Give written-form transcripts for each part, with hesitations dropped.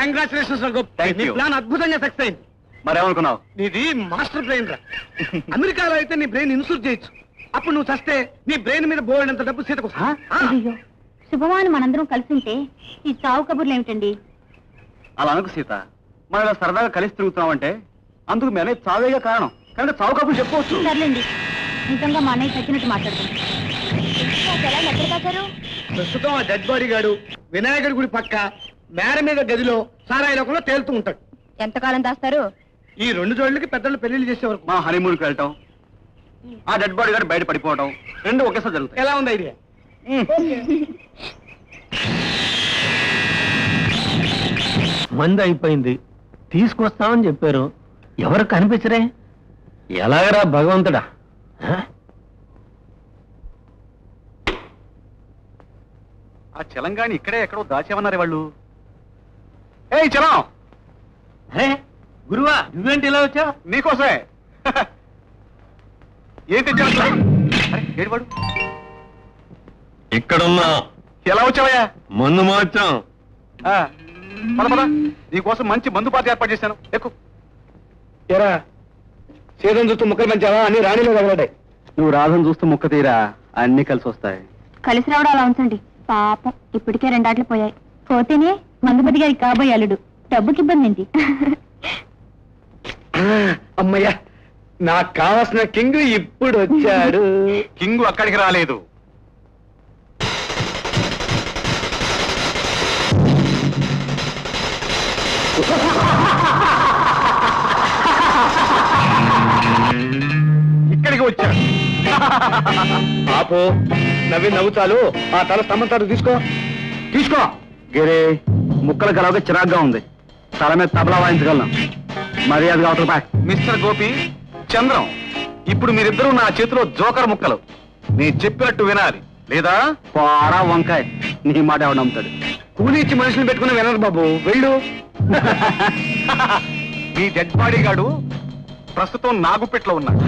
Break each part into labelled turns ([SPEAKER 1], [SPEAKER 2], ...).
[SPEAKER 1] Congratulations నీ plan అద్భుతంగా success అయింది.
[SPEAKER 2] మరేమనుకున్నావు?
[SPEAKER 1] నీది మాస్టర్ బ్రెయిన్ రా. అమెరికాలో అయితే నీ బ్రెయిన్ ఇన్సూర్ చేయొచ్చు. అప్పుడు నువ్వు చస్తే నీ బ్రెయిన్ మీద బోర్డంత డబ్బు సీతకు.
[SPEAKER 3] శుభమాను మనందరం కలిసి ఉంటే ఈ చావు కబుర్లు ఏమిటండి?
[SPEAKER 2] అలా అనుకు సీత, మనం ఇలా సరదాగా కలిసి తిరుగుతున్నామంటే అందుకు మేమే చావేగా కారణం. కానీ చావు కబుర్లు చెప్పుకోవచ్చు.
[SPEAKER 3] సర్లేండి, నిజంగా మా అన్నయ్య చచ్చినట్టు మాట్లాడుతుంది. ఎక్కడ దాచారు?
[SPEAKER 1] ప్రస్తుతం ఆ డెడ్ బాడీ గాడు వినాయకుడి గుడి పక్క మేర మీద గదిలో సారాయి లోకంలో తేలుతూ ఉంటాడు.
[SPEAKER 3] ఎంతకాలం దాస్తారు?
[SPEAKER 1] ఈ 2 జోళ్ళకి పెద్దలు పెళ్లిళ్ళు చేసే వరకు.
[SPEAKER 2] మా హనీమూన్కి వెళ్ళటం, ఆ డెడ్ బాడీ గారు బయట పడిపోవడం, 2 ఒకేసారి జరుగుతాయి.
[SPEAKER 1] ఎలా ఉంది ఐడియా?
[SPEAKER 4] మంది అయిపోయింది, తీసుకొస్తామని చెప్పారు, ఎవరు కనిపించరే? ఎలాగరా భగవంతుడా?
[SPEAKER 2] ఆ చలంగాని ఇక్కడే ఎక్కడో దాచేమన్నారు వాళ్ళు. ఏ చలం,
[SPEAKER 4] గురువా నువ్వేంటి ఇలా వచ్చా?
[SPEAKER 2] నీకోసమే. ఏం తెచ్చావు? ఏడువాడు
[SPEAKER 4] ఇక్కడున్నా.
[SPEAKER 2] ఎలా వచ్చావయ్యా?
[SPEAKER 4] మందు మార్చాం.
[SPEAKER 2] పద పద, నీకోసం మంచి మందు పార్టీ ఏర్పాటు చేశాను. ఎక్కువ
[SPEAKER 1] ఎరా సేదం చూస్తూ ముక్కలు మంచావా? అన్ని రాణిలో తగలడాయి.
[SPEAKER 2] నువ్వు రాధను చూస్తూ ముక్క తీరా, అన్ని కలిసి వస్తాయి.
[SPEAKER 3] కలిసి రావడం అలా ఉంచండి. పాపం ఇప్పటికే 2 ఆటలు పోయాయి. పోతేనే మందుపతి గారికి కాబోయే అల్లుడు. డబ్బుకి ఇబ్బంది ఏంటి?
[SPEAKER 1] అమ్మయ్యా, నాకు కావాల్సిన కింగ్ ఇప్పుడు వచ్చాడు.
[SPEAKER 2] కింగు అక్కడికి రాలేదు. ఇక్కడికి వచ్చాడు.
[SPEAKER 1] పాపో నవ్వి నవ్వుతాలు. ఆ తల స్తంభంతో తీసుకో తీసుకో.
[SPEAKER 2] గిరే ముక్కలు కలవగా చిరాగ్గా ఉంది. తల మీద తబలా వాయించగలను. మర్యాదగా అవతల పా. మిస్టర్ గోపి, చంద్రం, ఇప్పుడు మీరిద్దరూ నా చేతిలో జోకర్ ముక్కలు. నీ చెప్పినట్టు వినాలి, లేదా పారా వంకాయ. నీ మాట ఎవడు నమ్ముతాడు?
[SPEAKER 1] కూలి ఇచ్చి మనుషులు పెట్టుకుని వినరు బాబు, వెళ్ళు.
[SPEAKER 2] ఈ డెడ్ బాడీ గాడు ప్రస్తుతం నాగుపెట్లో ఉన్నాడు.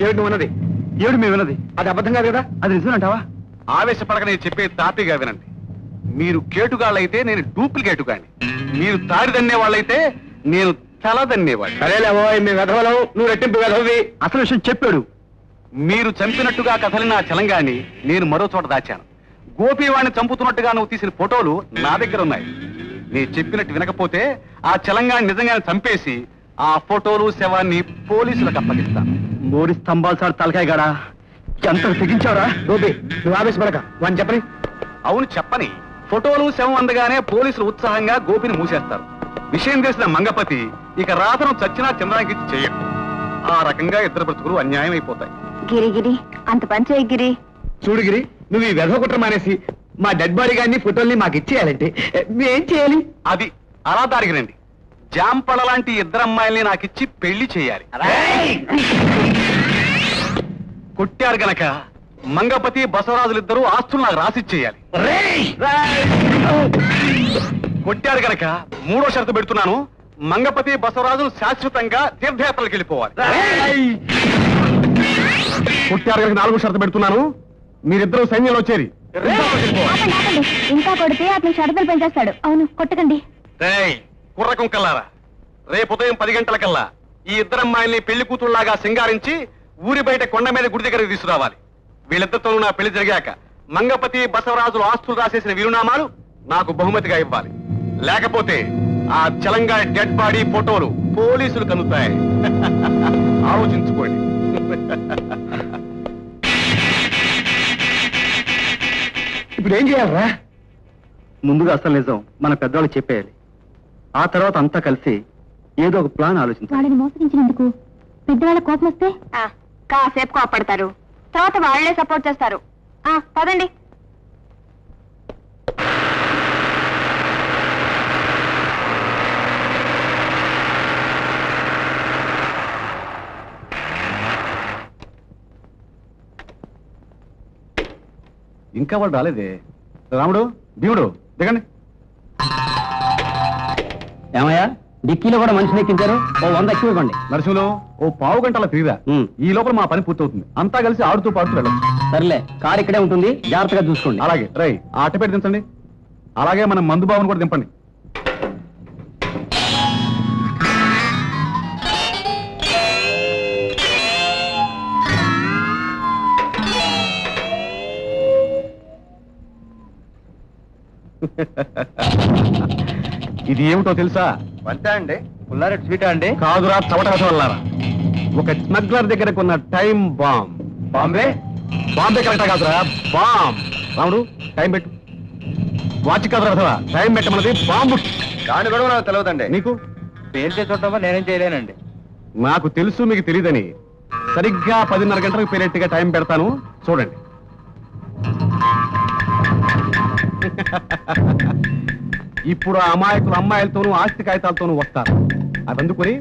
[SPEAKER 1] ఏమిటి ఉన్నది?
[SPEAKER 2] ఏడు మేము విన్నది
[SPEAKER 1] అది అబద్ధం కాదు కదా?
[SPEAKER 2] అది నిజమంటావా? ఆవేశపడక నేను చెప్పే తాపిగా వినండి. మీరు కేటుగాళ్ళైతే నేను డూప్లికేటుగాని, మీరు తాడి దన్నే వాళ్ళైతే నేను తల దన్నేవాడు.
[SPEAKER 1] సరేలేవో, మీ వెధవలవు, నువ్వు రెట్టింపు వెధవి.
[SPEAKER 2] అసలు విషయం చెప్పాడు. మీరు చంపినట్టుగా కథలిన ఆ చలంగాని నేను మరో చోట దాచాను. గోపీవాణ్ణి చంపుతున్నట్టుగా నువ్వు తీసిన ఫోటోలు నా దగ్గర ఉన్నాయి. నేను చెప్పినట్టు వినకపోతే ఆ చలంగాని నిజంగానే చంపేసి ఆ ఫోటోలు శవాన్ని పోలీసులకు అప్పగిస్తాను. 3 స్తంభాలు సార్ తలకాయ గడా ఎంత తెగించావరా?
[SPEAKER 1] గోపి, నువ్వు ఆవేశపడక, వాడిని చెప్పని.
[SPEAKER 2] అవును చెప్పని. ఫోటోలు శవం అందగానే పోలీసులు ఉత్సాహంగా గోపిని మూసేస్తారు. విషయం తెలిసిన మంగపతి ఇక రాతను చచ్చినా చంద్రానికి చెయ్యడు. ఆ రకంగా ఇద్దరు బ్రతుకులు అన్యాయం అయిపోతాయి.
[SPEAKER 3] గిరిగిరి అంత పని చేయి గిరి.
[SPEAKER 1] చూడు గిరి, నువ్వు ఈ వెధవ కుట్ర మానేసి మా డెడ్ బాడీ గారిని ఫోటోల్ని మాకు ఇచ్చేయాలంటే మేం చేయాలి?
[SPEAKER 2] అది అలా దారిగినండి. జాంపళ లాంటి 2 అమ్మాయిల్ని నాకిచ్చి పెళ్లి చేయాలి. కొట్టారు గనక మంగపతి బసవరాజులిద్దరూ ఆస్తులు నాకు రాసిచ్చేయాలి. కొట్టారు గనక 3వ షరతు పెడుతున్నాను. మంగపతి బసవరాజులు శాశ్వతంగా తీర్థయాత్రలకు వెళ్ళిపోవాలి. కొట్టారు గనక 4వ షరతు పెడుతున్నాను. మీరిద్దరూ సైన్యంలో చేరి
[SPEAKER 3] ఇంకా కొడితే అతను షరతులు పెంచేస్తాడు. అవును, కొట్టకండి.
[SPEAKER 2] కుర్ర కుంకల్లారా, రేపు ఉదయం 10 గంటలకల్లా ఈ 2 అమ్మాయిల్ని పెళ్లి కూతుళ్లాగా సింగారించి ఊరి బయట కొండ మీద గుడి దగ్గరకు తీసుకురావాలి. వీళ్ళిద్దరితో నా పెళ్లి జరిగాక మంగపతి బసవరాజులు ఆస్తులు రాసేసిన వీరునామాలు నాకు బహుమతిగా ఇవ్వాలి. లేకపోతే ఆ చలంగా డెడ్ బాడీ ఫోటోలు పోలీసులు కనుతాయి. ఆలోచించుకోండి.
[SPEAKER 1] ఇప్పుడు ఏం చేయాలరా?
[SPEAKER 2] ముందుగా అసలు నిజం మన పెద్దవాళ్ళు చెప్పేయాలి. ఆ తర్వాత అంతా కలిసి ఏదో ఒక ప్లాన్ ఆలోచించాలి.
[SPEAKER 3] వాళ్ళని మోసగించినందుకు పెద్దవాళ్ళ కోపం వస్తే కాసేపు కోపడతారు, తర్వాత వాళ్లే సపోర్ట్ చేస్తారు. పదండి.
[SPEAKER 2] ఇంకా వాళ్ళు రాలేదే. రాముడు, దేవుడు దిగండి.
[SPEAKER 4] ఏమయ్యా, డిక్కీలో కూడా మనిషిని ఎక్కించారు. ఓ 100 ఎక్కువ ఇవ్వండి.
[SPEAKER 2] నరసింహులు, ఓ 1/2 గంటల తిరిగిరా. ఈ లోపల మా పని పూర్తవుతుంది. అంతా కలిసి ఆడుతూ పాడుతూ వెళ్ళచ్చు.
[SPEAKER 4] సర్లే కారు ఇక్కడే ఉంటుంది, జాగ్రత్తగా చూసుకోండి.
[SPEAKER 2] అలాగే రై ఆ అట్టపెట్టి దించండి. అలాగే మన మందు బాబుని కూడా దింపండి. ఇది ఏమిటో తెలుసా?
[SPEAKER 1] వంటా అండి? పుల్లారెడ్డి స్వీటా అండి?
[SPEAKER 2] కాదురా చవట వల్లారా, ఒక స్మగ్లర్ దగ్గర కొన్న టైం బాంబ్.
[SPEAKER 1] బాంబే?
[SPEAKER 2] బాంబే కరెక్టా కాదురా, బాంబ్. రాముడు టైం పెట్టు. వాచ్ కాదురా, టైం పెట్టమన్నది బాంబు.
[SPEAKER 1] దాని కూడా నాకు తెలియదండి.
[SPEAKER 2] నీకు
[SPEAKER 1] పేరు చేసి చూడటమా? నేనేం చేయలేనండి.
[SPEAKER 2] నాకు తెలుసు మీకు తెలియదని. సరిగ్గా 10:30 గంటలకు పేరెట్టిగా టైం పెడతాను, చూడండి. ఇప్పుడు ఆ అమాయకులు అమ్మాయిలతోనూ ఆస్తి కాగితాలతోనూ వస్తారు. అదందుకుని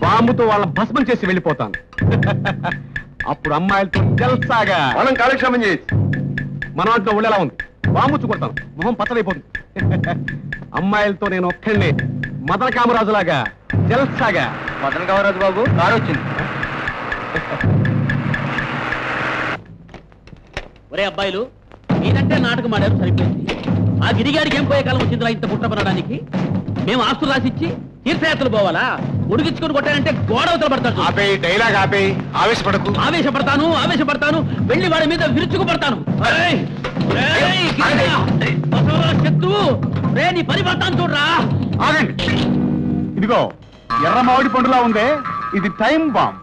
[SPEAKER 2] బాంబుతో వాళ్ళ భస్మం చేసి వెళ్ళిపోతాను. అప్పుడు అమ్మాయిలతో జల్సాగా
[SPEAKER 1] మనం కాలక్షేమం చేయొచ్చు.
[SPEAKER 2] మన ఇంట్లో ఒళ్ళెలా ఉంది, బాంబు కొడతాను, మొహం పచ్చడైపోతుంది. అమ్మాయిలతో నేను ఒక్కడినే మదన కామరాజులాగా జల్సాగా.
[SPEAKER 1] మదన్ కామరాజు బాబు కారు వచ్చింది.
[SPEAKER 5] ఒరే అబ్బాయిలు, మీరంటే నాటకం ఆడారు, సరిపోయింది. ఆ గిరిగాడికి ఏం పోయే కాలం వచ్చిందిరా ఇంత పుట్ట పడడానికి? మేము ఆస్తులు రాసిచ్చి తీర్థయాత్రలు పోవాలా? ఉడికించుకుని కొట్టానంటే గోడవతలు పడతాడు.
[SPEAKER 2] ఆపే డైలాగ్ ఆపే, ఆవేశపడకు.
[SPEAKER 5] ఆవేశపడతాను, వెళ్ళి వాడి మీద విరుచుకు పడతాను. శత్రువు రే, నీ పని పడతాను చూడరా.
[SPEAKER 2] ఆగండి. ఇదిగో ఎర్ర మామిడి పండులా ఉందే, ఇది టైం బాంబ్,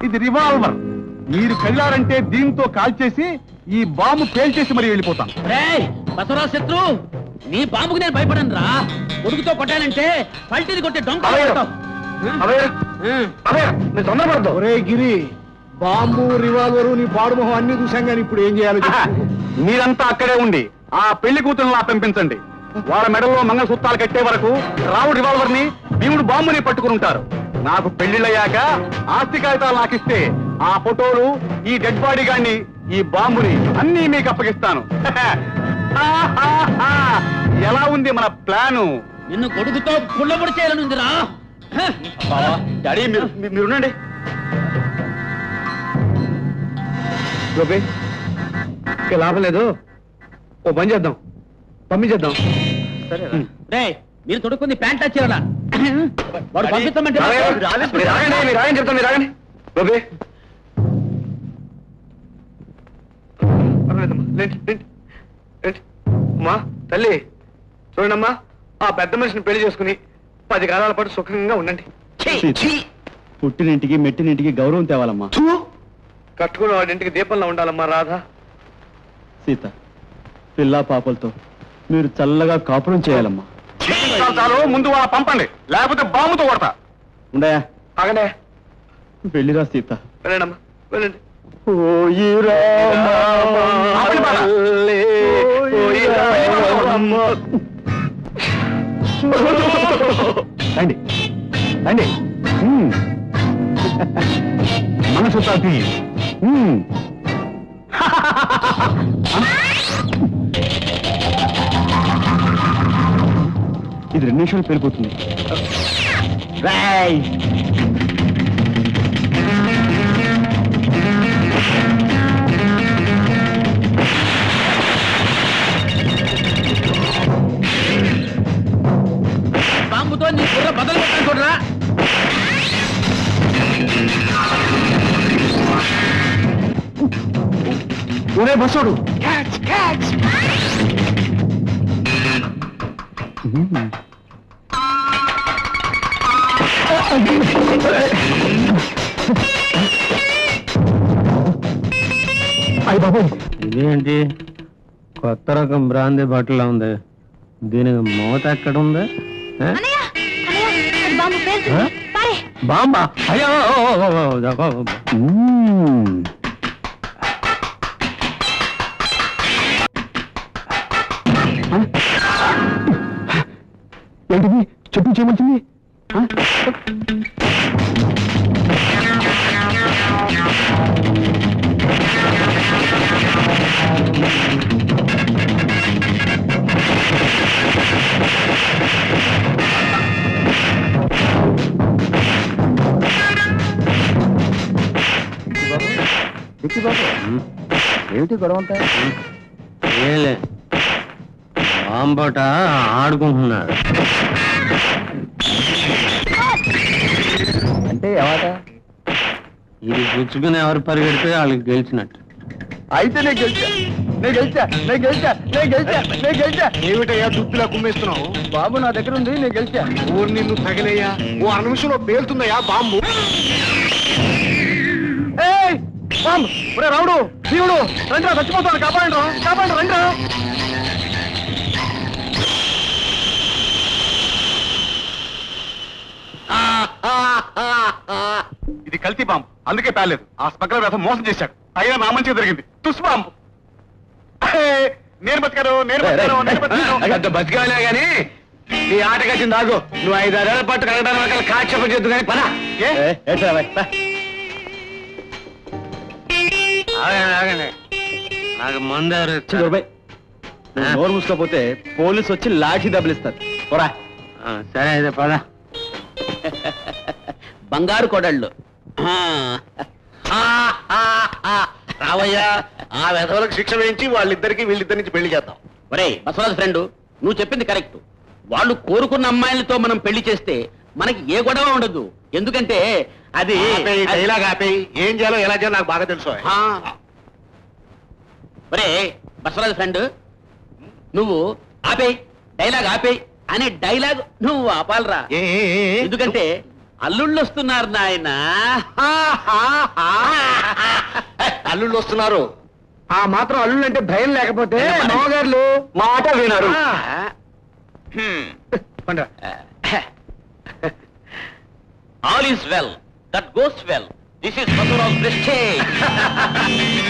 [SPEAKER 2] ఇది రివాల్వర్. మీరు కదిలారంటే దీంతో కాల్చేసి ఈ బాంబు పేల్చేసి మరీ వెళ్ళిపోతాను.
[SPEAKER 5] బసవరాజు శత్రు, నీ బాంబుకి నేను భయపడను రా. ఉడుకుతో కొట్టానంటే పల్టీని కొట్టే డొంక.
[SPEAKER 1] తొందరపడదు.
[SPEAKER 2] ఒరే గిరి, బాంబు రివాల్వరు నీ పాడుమొహం అన్ని చూసాం కానీ ఇప్పుడు ఏం చేయాలి? మీరంతా అక్కడే ఉండి ఆ పెళ్లి కూతురులా పంపించండి. వాళ్ళ మెడల్లో మంగళసూత్రాలు కట్టే వరకు రావుడు రివాల్వర్ ని, భీముడు బాంబుని పట్టుకుని ఉంటారు. నాకు పెళ్లిళ్ళయ్యాక ఆస్తి కాగితాలు నాకిస్తే ఆ ఫోటోలు, ఈ డెడ్ బాడీ గాని, ఈ బాంబుని అన్నీ మీకు అప్పగిస్తాను. ఎలా ఉంది మన ప్లాను?
[SPEAKER 5] నిన్ను కొడుకుతో పుల్లబడి చేయాలనుందిరా.
[SPEAKER 2] డాడీ మీరుండండి. గోపి, ఇక లాభం లేదు, ఓ పని చేద్దాం, పంపించేద్దాం.
[SPEAKER 5] రే, మీరు తొడుక్కుంది ప్యాంట్ వచ్చేలా వాడు పంపిస్తామంటే
[SPEAKER 2] రాగండి చెప్తాను, మీరు రాగండి. గోపి అమ్మా తల్లి చూడండమ్మా, ఆ పెద్ద మనిషిని పెళ్లి చేసుకుని 10 కాలాల పాటు సుఖంగా ఉండండి.
[SPEAKER 4] పుట్టినింటికి మెట్టినింటికి గౌరవం తేవాలమ్మా.
[SPEAKER 2] కట్టుకున్న వాడింటికి దీపంలో ఉండాలమ్మా రాధా.
[SPEAKER 4] సీత, పిల్లా పాపలతో మీరు చల్లగా కాపురం చేయాలమ్మా.
[SPEAKER 2] చాలు, ముందు వాళ్ళ పంపండి, లేకపోతే బాంబుతో కొడతా.
[SPEAKER 4] ఉండయా,
[SPEAKER 2] ఆగనే.
[SPEAKER 4] వెళ్ళిరా సీత.
[SPEAKER 2] వెళ్ళండమ్మా, వెళ్ళండి. రండి రండి, మనసు తాకి.
[SPEAKER 4] ఇది 2 నిమిషాలు పెరిగిపోతుంది.
[SPEAKER 5] బాంబుతో నీ బుర్ర బదలు కొట్టాను చూడరా.
[SPEAKER 2] ఒరే బస్సోడు,
[SPEAKER 4] అయ్య బాబు, ఇదేంటి కొత్త రకం బ్రాందీ బాటిల్లా ఉంది? దీనికి మూత ఎక్కడ ఉంది? బాంబా? అయ్యో,
[SPEAKER 2] ఏంటిది? చెప్పు చేయమంటుంది.
[SPEAKER 1] ఏమిటి గొడవ అంతా?
[SPEAKER 4] ఏలే బాంబట ఆడుకుంటున్నాడు.
[SPEAKER 1] అంటే ఏమాట?
[SPEAKER 4] ఇది గుచ్చుకుని ఎవరు పరిగెడితే వాళ్ళకి గెలిచినట్టు.
[SPEAKER 1] అయితే నేను గెలిచా. ఏమిటయ్యా దుద్దులా కుమ్మేస్తున్నావు? బాబు నా దగ్గర ఉంది, నేను గెలిచా. ఊరు నిన్ను తగిలయ్యా, ఓ 6 నిమిషంలో పేలుతుందయ్యా బాంబు. బాంబు రావుడు దేవుడు రండి, చచ్చిపోతాను, కాపాడండి రండి.
[SPEAKER 2] ఇది కల్తీ బాంబు, అందుకే పేలేదు. ఆ స్మగ్లర్ వ్యర్థం మోసం చేశాడు. అయినా నా మంచిగా జరిగింది. తుస్ బాంబు. నేను బతికాను.
[SPEAKER 1] బతికాలే గాని నీ ఆట కచ్చింది దాగు. నువ్వు 5-6 ఏళ్ల పాటు కలగడానికి కాక్షేపం చేద్దు కానీ పదా.
[SPEAKER 4] నాకు మందారు
[SPEAKER 1] నోరు మూసుకోపోతే పోలీసు వచ్చి లాఠీ దెబ్బలిస్తారు. పోరా.
[SPEAKER 4] సరే అయితే పదా.
[SPEAKER 5] బంగారు కొడళ్ళు
[SPEAKER 1] రావయ్యా, ఆ వెధవలకు శిక్ష వేయించి వాళ్ళిద్దరికి వీళ్ళిద్దరి నుంచి పెళ్లి చేద్దాం.
[SPEAKER 5] ఒరే బసవరాజు ఫ్రెండ్, నువ్వు చెప్పింది కరెక్ట్. వాళ్ళు కోరుకున్న అమ్మాయిలతో మనం పెళ్లి చేస్తే మనకి ఏ గొడవ ఉండదు. ఎందుకంటే అది
[SPEAKER 1] ఇలాగ ఆపేయి. ఏం చేయాలో ఎలా చేయాలో నాకు బాగా తెలుసు.
[SPEAKER 5] ఒరే బసవరాజు ఫ్రెండ్, నువ్వు ఆపేయి, డైలాగ్ ఆపేయి అనే డైలాగ్ నువ్వు ఆపాలరా. ఎందుకంటే అల్లుళ్ళు వస్తున్నారు నాయన.
[SPEAKER 1] అల్లుళ్ళు వస్తున్నారు. ఆ మాత్రం అల్లుళ్ళు అంటే భయం లేకపోతే మామగారులు మాట వినరు.
[SPEAKER 5] All is well that goes well. This is Basavaraj prestige.